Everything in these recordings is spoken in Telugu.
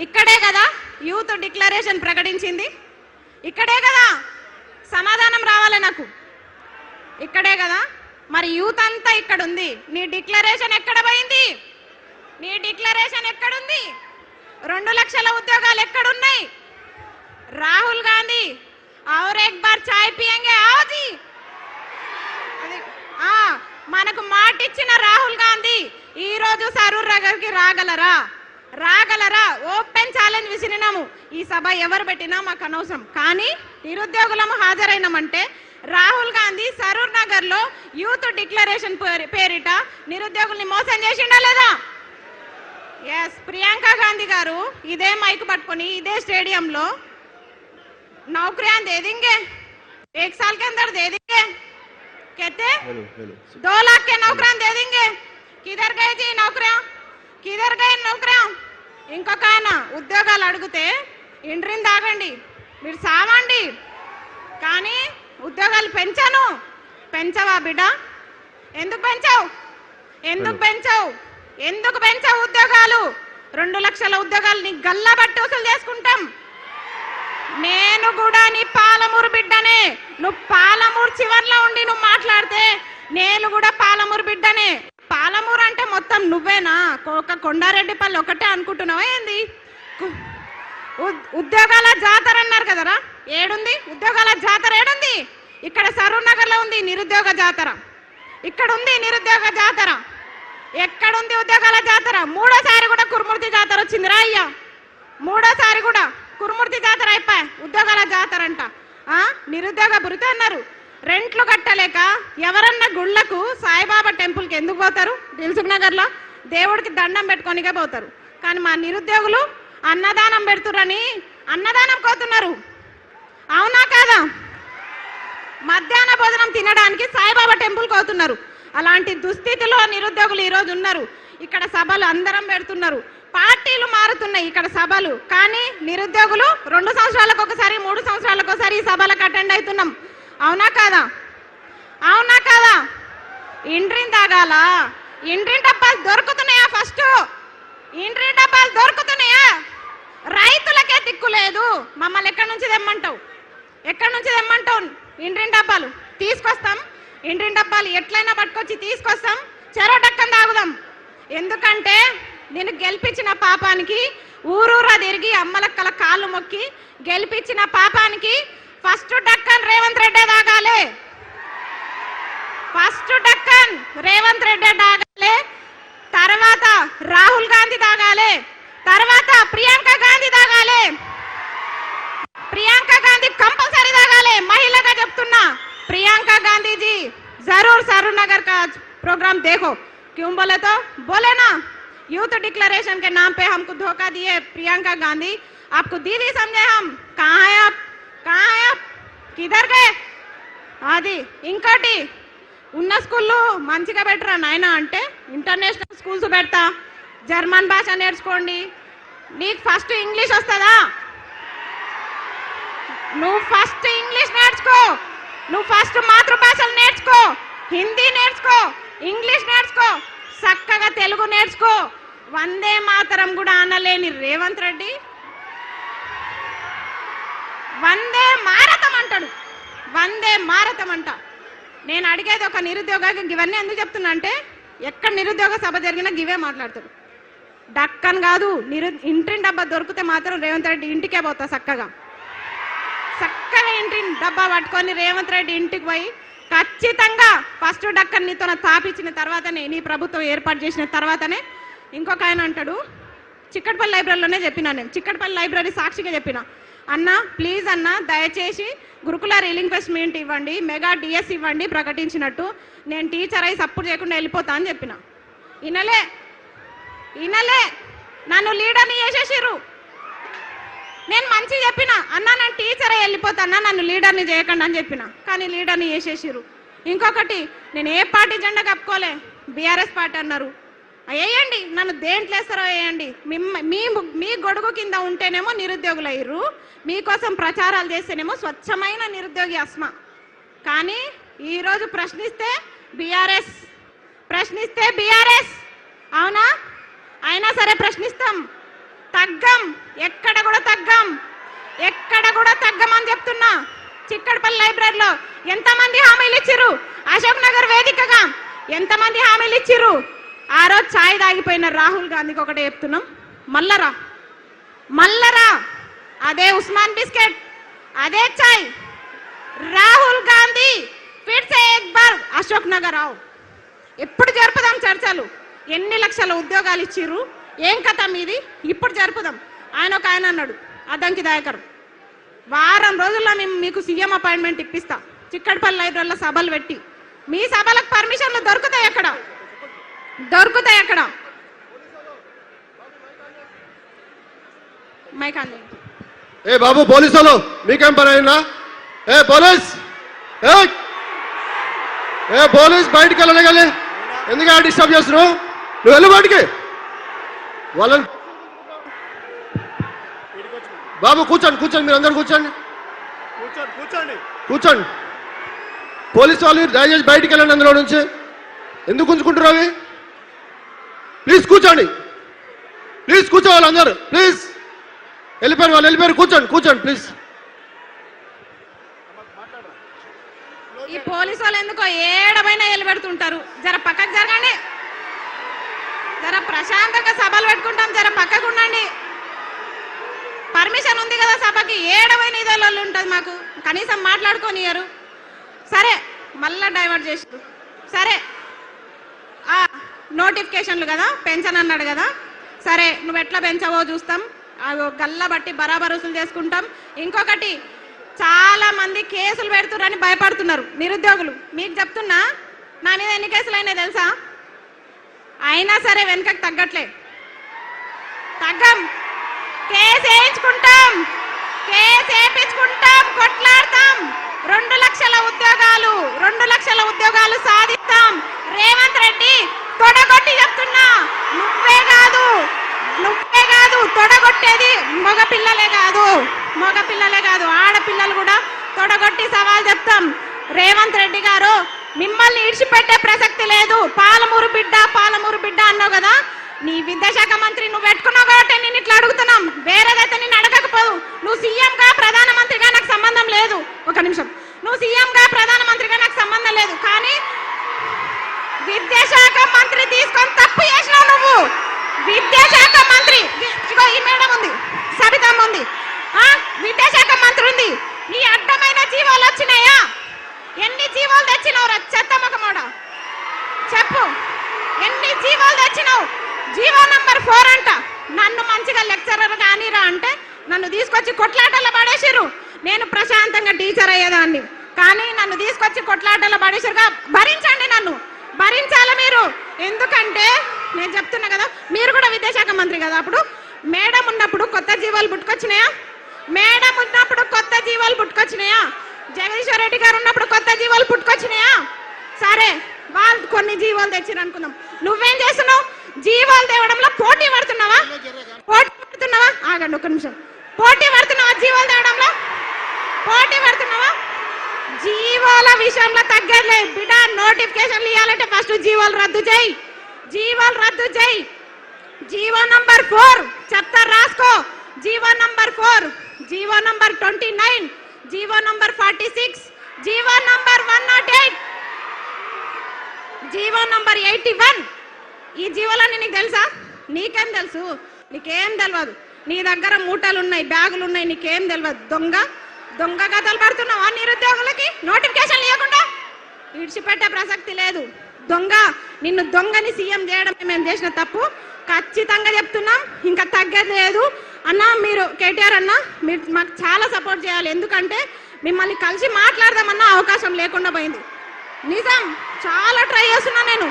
ఇక్కడే కదా యూత్ డిక్లరేషన్ ప్రకటించింది, ఇక్కడే కదా సమాధానం రావాలి నాకు, ఇక్కడే కదా. మరి యూత్ అంతా ఇక్కడ ఉంది, నీ డిక్లరేషన్ ఎక్కడ పోయింది? నీ డిక్లరేషన్ ఎక్కడుంది? 2 లక్షల ఉద్యోగాలు ఎక్కడున్నాయి? రాహుల్ గాంధీ और एक बार चाय पिएंगे आओ जी. మనకు మాట ఇచ్చిన రాహుల్ గాంధీ ఈ రోజు సరూర్ నగర్కి రాగలరా? ఓపెన్ ఛాలెంజ్ విసిరినాము. ఈ సభ ఎవరు పెట్టినా మాకు అనవసరం, కానీ నిరుద్యోగులము హాజరైనామంటే రాహుల్ గాంధీ సరూర్ నగర్ లో యూత్ డిక్లరేషన్ పేరిట నిరుద్యోగుల్ని మోసం చేసిండా లేదా? ఎస్, ప్రియాంక గాంధీ గారు ఇదే మైక్ పట్టుకొని ఇదే స్టేడియంలో नौकरियां दे देंगे, 1 साल के अंदर दे देंगे, कहते 2 लाख के नौकरियां दे देंगे. किधर गए जी नौकरियां? किधर गए नौकरियां? ఇంకొక ఆయన ఉద్యోగాలు అడిగితే ఇంట్రీని తాగండి, మీరు సావండి, కానీ ఉద్యోగాలు పెంచవా బిడ్డ? ఎందుకు పెంచావు ఉద్యోగాలు? 2 లక్షల ఉద్యోగాలు నీ గల్లా బట్టి వసూలు చేసుకుంటాం. నేను కూడా నీ పాలమూరు బిడ్డనే. నువ్వు పాలమూరు చివర్లో ఉండి నువ్వు మాట్లాడితే నేను కూడా పాలమూరు బిడ్డనే. పాలమూరు అంటే మొత్తం నువ్వేనా? ఒక కొండారెడ్డిపల్లి ఒకటే అనుకుంటున్నావా ఏంది? ఉద్యోగాల జాతర అన్నారు కదరా, ఏడుంది ఉద్యోగాల జాతర? ఏడుంది? ఇక్కడ సరూర్ నగర్ లో ఉంది నిరుద్యోగ జాతర, ఇక్కడ ఉంది నిరుద్యోగ జాతర. ఎక్కడుంది ఉద్యోగాల జాతర? 3వ సారి కూడా కురుమూర్తి జాతర వచ్చిందిరా అయ్యా, 3వ సారి కూడా కురుమూర్తి జాతర అయిపోయా, ఉద్యోగాల జాతర అంట. నిరుద్యోగ భృతి అన్నారు. రెంట్లు కట్టలేక ఎవరన్నా గుళ్ళకు సాయిబాబా టెంపుల్కి ఎందుకు పోతారు? దిల్సుఖ్ నగర్లో దేవుడికి దండం పెట్టుకొనిగా పోతారు. కానీ మా నిరుద్యోగులు అన్నదానం పెడుతురని అన్నదానం కోతున్నారు. అవునా కాదా? మధ్యాహ్న భోజనం తినడానికి సాయిబాబా టెంపుల్ కోతున్నారు. అలాంటి దుస్థితిలో నిరుద్యోగులు ఈరోజు ఉన్నారు. ఇక్కడ సభలు అందరం పెడుతున్నారు, పార్టీలు మారుతున్నాయి ఇక్కడ సభలు, కానీ నిరుద్యోగులు 2 సంవత్సరాలకు ఒకసారి 3 సంవత్సరాలకు ఒకసారి ఈ సభలకు అటెండ్ అవుతున్నాం. అవునా కాదా? ఇంట్రీని తాగాల? ఇంట్రీ డబ్బాలు దొరుకుతున్నాయా? ఫస్ట్ ఇంట్రీ డబ్బాలు దొరుకుతున్నాయా? రైతులకే దిక్కు లేదు. మమ్మల్ని ఎక్కడి నుంచి తెమ్మంటావు? ఇంట్రీ డబ్బాలు తీసుకొస్తాం, ఇంట్రీ డబ్బాలు ఎట్లయినా పట్టుకొచ్చి తీసుకొస్తాం, చెరో డక్కన్ తాగుదాం. ఎందుకంటే నేను గెలిపించిన పాపానికి ఊరూరా తిరిగి అమ్మలక్కల కాళ్ళు మొక్కి గెలిపించిన పాపానికి ఫస్ట్ డక్కన్ రేవంత్ రెడ్డి తాగాలి. తర్వాత రాహుల్ గాంధీ తాగాలి, తర్వాత ప్రియాంక గాంధీ తాగాలి. ప్రియాంక గాంధీ కంపల్సరీ తాగాలి. మహిళగా చెప్తున్నా, ప్రియాంక गांधी जी जरूर सरूर नगर का प्रोग्राम देखो. क्यों बोले तो बोले ना, यूथ डिक्लेरेशन के नाम पे हमको धोखा दिए प्रियंका गांधी. आपको दीदी समझे हम? कहाँ है आप? किधर गए? అది ఇంకోటి ఉన్న స్కూల్లో మంచిగా బెటరా నాయన అంటే ఇంటర్నేషనల్ స్కూల్స్ పెడతా, జర్మన్ భాష నేర్చుకోండి. నీకు ఫస్ట్ ఇంగ్లీష్ వస్తుందా? నువ్వు ఫస్ట్ ఇంగ్లీష్ నేర్చుకో, నువ్వు ఫస్ట్ మాతృభాషలు నేర్చుకో, హిందీ నేర్చుకో, ఇంగ్లీష్ నేర్చుకో, చక్కగా తెలుగు నేర్చుకో. వందే మాతరం కూడా అనలేని రేవంత్ రెడ్డి వందే మారతం అంటాడు, వందే మారతం అంట. నేను అడిగేది ఒక నిరుద్యోగ, ఇవన్నీ ఎందుకు చెప్తున్నా అంటే ఎక్కడ నిరుద్యోగ సభ జరిగినా గివే మాట్లాడతాడు. డక్కన్ కాదు, ఇంటి డబ్బా దొరికితే మాత్రం రేవంత్ రెడ్డి ఇంటికే పోతా. చక్కగా ఇంటి డబ్బా పట్టుకొని రేవంత్ రెడ్డి ఇంటికి పోయి ఖచ్చితంగా ఫస్ట్ డక్కన్ నీతో తాపించిన తర్వాతనే, నీ ప్రభుత్వం ఏర్పాటు చేసిన తర్వాతనే. ఇంకొక ఆయన అంటాడు, చిక్కడపల్లి లైబ్రరీలోనే చెప్పినా, నేను చిక్కడపల్లి లైబ్రరీ సాక్షిగా చెప్పిన, అన్న ప్లీజ్ అన్న దయచేసి గురుకుల రీలింక్వెస్ట్మెంట్ ఇవ్వండి, మెగా డిఎస్ ఇవ్వండి ప్రకటించినట్టు, నేను టీచర్ అయి సపోర్ట్ చేయకుండా వెళ్ళిపోతా అని చెప్పిన. ఇనలే నన్ను లీడర్ని చేసేసిర్రు. నేను మంచి చెప్పిన, అన్న నేను టీచర్ అయి వెళ్ళిపోతాన్నా, నన్ను లీడర్ని చేయకండి అని చెప్పిన, కానీ లీడర్ని చేసేసిర్రు. ఇంకొకటి, నేను ఏ పార్టీ జెండా కప్పుకోలే, బీఆర్ఎస్ పార్టీ అన్నారు. వేయండి, నన్ను దేంట్లో వేస్తారో వేయండి. మీ గొడుగు కింద ఉంటేనేమో నిరుద్యోగులు అయ్యారు, మీకోసం ప్రచారాలు చేస్తేనేమో స్వచ్ఛమైన నిరుద్యోగి అస్మా. కానీ ఈరోజు ప్రశ్నిస్తే బీఆర్ఎస్, అవునా? అయినా సరే ప్రశ్నిస్తాం, తగ్గం, ఎక్కడ కూడా తగ్గం, ఎక్కడ కూడా తగ్గమని చెప్తున్నా. చిక్కడపల్లి లైబ్రరీలో ఎంతమంది హామీలు ఇచ్చిర్రు? అశోక్ నగర్ వేదికగా ఎంతమంది హామీలు ఇచ్చిర్రు? ఆ రోజు ఛాయ్ తాగిపోయిన రాహుల్ గాంధీకి ఒకటే చెప్తున్నాం, మల్లరా మల్లరా, అదే ఉస్మాన్ బిస్కెట్, అదే ఛాయ్, రాహుల్ గాంధీ ఫిర్ సే ఏక్ బార్ అశోక్ నగర్ ఆవ్. ఎప్పుడు జరుపుదాం చర్చలు? ఎన్ని లక్షల ఉద్యోగాలు ఇచ్చిర్రు? ఏం కథ మీది? ఇప్పుడు జరుపుదాం. ఆయన అన్నాడు, అద్దంకి దయాకర్, వారం రోజుల్లో మేము మీకు సీఎం అపాయింట్మెంట్ ఇప్పిస్తా, చిక్కడపల్లి లైబ్రరీలో సభలు పెట్టి. మీ సభలకు పర్మిషన్లు దొరుకుతాయి ఎక్కడ? దొరుకుతాయి ఎక్కడ? మైక్ అంది. ఏ బాబు పోలీసులు మీకేం పని అయినా? ఏ పోలీస్, ఏ పోలీస్ బయటికి వెళ్ళగలి, ఎందుకు డిస్టర్బ్ చేస్తున్నావు? నువ్వు వెళ్ళు బయటికి. వాళ్ళని బాబు కూర్చోండి, కూర్చోండి, మీరు అందరు కూర్చోండి, కూర్చోండి, కూర్చోండి. పోలీసు వాళ్ళు దయచేసి బయటికి వెళ్ళండి అందులో నుంచి. ఎందుకు ఉంచుకుంటారు అవి? ప్లీజ్ కూర్చోండి, ప్లీజ్ కూర్చోవాలి అందరు, ప్లీజ్. వెళ్ళిపోయారు వాళ్ళు, వెళ్ళిపోయారు, కూర్చోండి, కూర్చోండి ప్లీజ్. ఈ పోలీసు వాళ్ళు ఎందుకో ఏడమైనా పెడుతుంటారు. జర పక్కకు జరగండి, జర ప్రశాంతంగా సభలు పెట్టుకుంటాం, జర పక్కకు ఉండండి. పర్మిషన్ ఉంది కదా సభకి, ఏడమైన ఇదేళ్ళు ఉంటుంది మాకు, కనీసం మాట్లాడుకోనియరు. సరే మళ్ళా డైవర్ట్ చేసారు. సరే నోటిఫికేషన్లు కదా, పెన్షన్ అన్నాడు కదా, సరే నువ్వు ఎట్లా పెంచవో చూస్తాం, గల్ల బట్టి బరాబర్ వసూలు చేసుకుంటాం. ఇంకొకటి, చాలా మంది కేసులు పెడుతున్నారని భయపడుతున్నారు నిరుద్యోగులు. మీకు చెప్తున్నా, నా మీద ఎన్ని కేసులు అయినాయి తెలుసా? అయినా సరే వెనుకకు తగ్గట్లే, తగ్గం. Case వేయించుకుంటాం, case వేయించుకుంటాం, కొట్లాడతాం. 2 లక్షల ఉద్యోగాలు, 2 లక్షల ఉద్యోగాలు సాధిస్తాం. రేవంత్ రెడ్డి తొడగొట్టి చెప్తున్నా, నువ్వే కాదు తొడగొట్టేది మగపిల్లలే కాదు, ఆడపిల్లలు కూడా తొడగొట్టి సవాల్ చెప్తాం. రేవంత్ రెడ్డి గారు, మిమ్మల్ని ఇడిచిపెట్టే ప్రసక్తి లేదు. పాలమూరు బిడ్డ అన్నావు కదా, నీ విద్యాశాఖ మంత్రి నువ్వు పెట్టుకున్నావు కాబట్టి నేను ఇట్లా అడుగుతున్నాం. వేరేదైతే నేను అడగకపోదు. నువ్వు సీఎంగా ప్రధానమంత్రిగా నాకు సంబంధం లేదు. ఒక నిమిషం, నువ్వు సీఎంగా ప్రధానమంత్రిగా నాకు సంబంధం లేదు, కానీ విద్యాశాఖ మంత్రి తీసుకొని తప్పు చేసినావు నువ్వు. విద్యాశాఖ మంత్రి, ఇగో ఈ మేడం ఉంది, సబితమ్మ ఉంది, విద్యాశాఖ మంత్రి ఉంది. నీ అడ్డమైన జీవాలు వచ్చినాయా? ఎన్ని జీవాలు తెచ్చినావు? చెత్తమ్మకమోడ చెప్పు, ఎన్ని జీవాలు తెచ్చినావు? జీవో నంబర్ 4 అంట. నన్ను మంచిగా లెక్చరర్ కానీరా అంటే నన్ను తీసుకొచ్చి కొట్లాటల్లో పడేసిర్రు. నేను ప్రశాంతంగా టీచర్ అయ్యేదాన్ని, కానీ నన్ను తీసుకొచ్చి కొట్లాటల్లో పడేసిరుగా. భరించండి, నన్ను భరించాలి మీరు. ఎందుకంటే నేను చెప్తున్నా కదా, మీరు కూడా విద్యాశాఖ మంత్రి కదా, అప్పుడు మేడం ఉన్నప్పుడు కొత్త జీవాలు పుట్టుకొచ్చినాయా? మేడం ఉన్నప్పుడు కొత్త జీవాలు పుట్టుకొచ్చినాయా? జగదీశ్వర్ రెడ్డి గారు ఉన్నప్పుడు కొత్త జీవాలు పుట్టుకొచ్చినాయా? సరే, వాళ్ళు కొన్ని జీవాలు తెచ్చిరు అనుకుందాం. నువ్వేం చేస్తున్నావు? జీవాలు తేవడంలో పోటీ పడుతున్నావా? ఆగండి ఒక నిమిషం. పోటీ పడుతున్నావా? జీవాలు తేవడంలో పోటీ పడుతున్నావా? జీవాల విషయంలో తగ్గలే బిడ్డ. నోటిఫికేషన్లు ఇవ్వాలంటే ఫస్ట్ జీవాలు రద్దు చేయి, జీవో నంబర్ 4 చెప్తా, రాసుకో. GO number 4, GO number 29, GO number 46, GO number 108, GO number 81. ఈ జీవోలన్నీ నీకు తెలుసా? నీకేం తెలుసు? నీకేం తెలియదు. నీ దగ్గర మూటలు ఉన్నాయి, బ్యాగులు ఉన్నాయి, నీకేం తెలియదు. దొంగ కథలు పడుతున్నావా నిరుద్యోగులకి? నోటిఫికేషన్ ఇవ్వకుండా విడిచిపెట్టే ప్రసక్తి లేదు. నిన్ను దొంగని సీఎం చేయడం మేము చేసిన తప్పు, ఖచ్చితంగా చెప్తున్నాం. ఇంకా తగ్గలేదు అన్న. మీరు కేటీఆర్ అన్న, మీరు మాకు చాలా సపోర్ట్ చేయాలి. ఎందుకంటే మిమ్మల్ని కలిసి మాట్లాడదామన్న అవకాశం లేకుండా పోయింది. నిజం, చాలా ట్రై చేస్తున్నా నేను.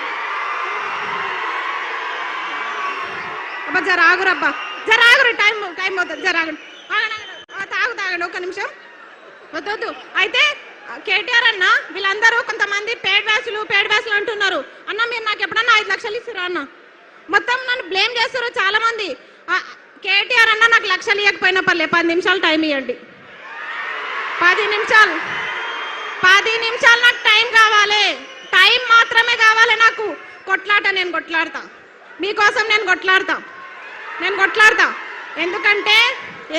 అబ్బా జరాగురబ్బా, జరాగురు, టైం అవుతుంది, జరాగు, తాగండి ఒక్క నిమిషం, వద్దు. అయితే కేటీఆర్ అన్న, వీళ్ళందరూ కొంతమంది పేడ్ బ్యాచ్లు అంటున్నారు. అన్న మీరు నాకు ఎప్పుడన్నా 5 లక్షలు ఇస్తారా అన్న? మొత్తం నన్ను బ్లేమ్ చేస్తారు చాలా మంది. కేటీఆర్ అన్న నాకు లక్షలు ఇవ్వకపోయినా పర్లే, 10 నిమిషాలు టైం ఇవ్వండి. 10 నిమిషాలు నాకు టైం కావాలి. టైం మాత్రమే కావాలి నాకు. కొట్లాట నేను కొట్లాడతా, మీకోసం నేను కొట్లాడతా. నేను కొట్లాడతా.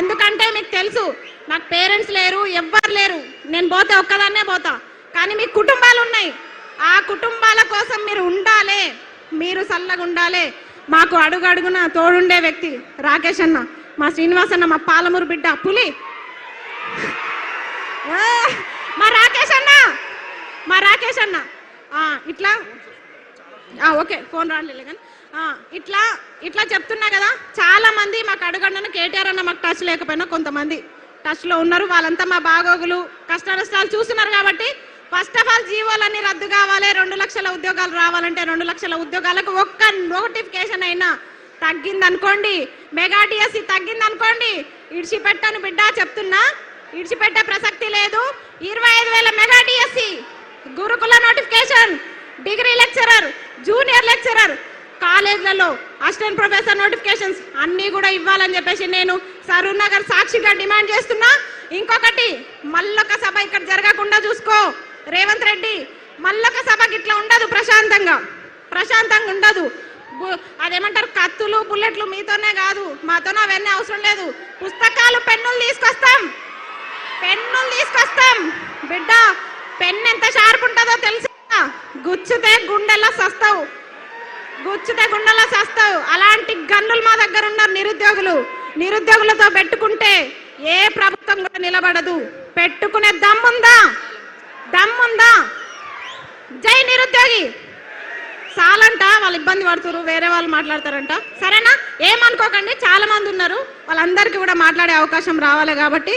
ఎందుకంటే మీకు తెలుసు నాకు పేరెంట్స్ లేరు, ఎవ్వరు లేరు. నేను పోతే ఒక్కదాన్నే పోతా. కానీ మీ కుటుంబాలు ఉన్నాయి. ఆ కుటుంబాల కోసం మీరు ఉండాలి, మీరు చల్లగా ఉండాలి. మాకు అడుగడుగున తోడుండే వ్యక్తి రాకేష్ అన్న, మా శ్రీనివాస్ అన్న, మా పాలమూరు బిడ్డ పులి, మా రాకేష్ అన్న ఇట్లా ఓకే ఫోన్ రాలేదు కానీ ఇట్లా చెప్తున్నా కదా. చాలా మంది మాకు అడుగండను కేటీఆర్ అన్న మాకు టచ్ లేకపోయినా కొంతమంది టచ్ లో ఉన్నారు. వాళ్ళంతా మా బాగోగులు కష్ట నష్టాలు చూస్తున్నారు. కాబట్టి ఫస్ట్ ఆఫ్ ఆల్ జీవోలన్నీ రద్దు కావాలి. 2 లక్షల ఉద్యోగాలు రావాలంటే 2 లక్షల ఉద్యోగాలకు ఒక్క నోటిఫికేషన్ అయినా తగ్గిందనుకోండి, మెగా డిఎస్సి తగ్గిందనుకోండి, ఇడిచిపెట్టాను బిడ్డ చెప్తున్నా, ఇడిచిపెట్టే ప్రసక్తి లేదు. 25,000 మెగా డిఎస్సి, గురుకుల notification, degree lecturer, junior lecturer, కాలేజ్లలో అసిస్టెంట్ ప్రొఫెసర్ నోటిఫికేషన్స్ అన్నీ కూడా ఇవ్వాలని చెప్పేసి నేను సరూర్ నగర్ సాక్షిగా డిమాండ్ చేస్తున్నా. ఇంకొకటి, మళ్ళొక సభ ఇక్కడ జరగకుండా చూసుకో రేవంత్ రెడ్డి. మళ్ళొక సభకి ఇట్లా ఉండదు, ప్రశాంతంగా ఉండదు. అదేమంటారు, కత్తులు బుల్లెట్లు మీతోనే కాదు, మాతోనే అవన్నీ అవసరం లేదు. పుస్తకాలు పెన్నులు తీసుకొస్తాం బిడ్డ. పెన్ను ఎంత షార్ప్ ఉంటుందో తెలుసా? గుచ్చితే గుండెల్లో సస్తావు. అలాంటి గన్నులు మా దగ్గర ఉన్నారు నిరుద్యోగులతో పెట్టుకుంటే ఏ ప్రభుత్వం కూడా నిలబడదు. పెట్టుకునే దమ్ముందా? జై నిరుద్యోగి. చాలంట, వాళ్ళు ఇబ్బంది పడుతున్నారు, వేరే వాళ్ళు మాట్లాడతారంట. సరేనా, ఏమనుకోకండి, చాలా మంది ఉన్నారు, వాళ్ళందరికీ కూడా మాట్లాడే అవకాశం రావాలి కాబట్టి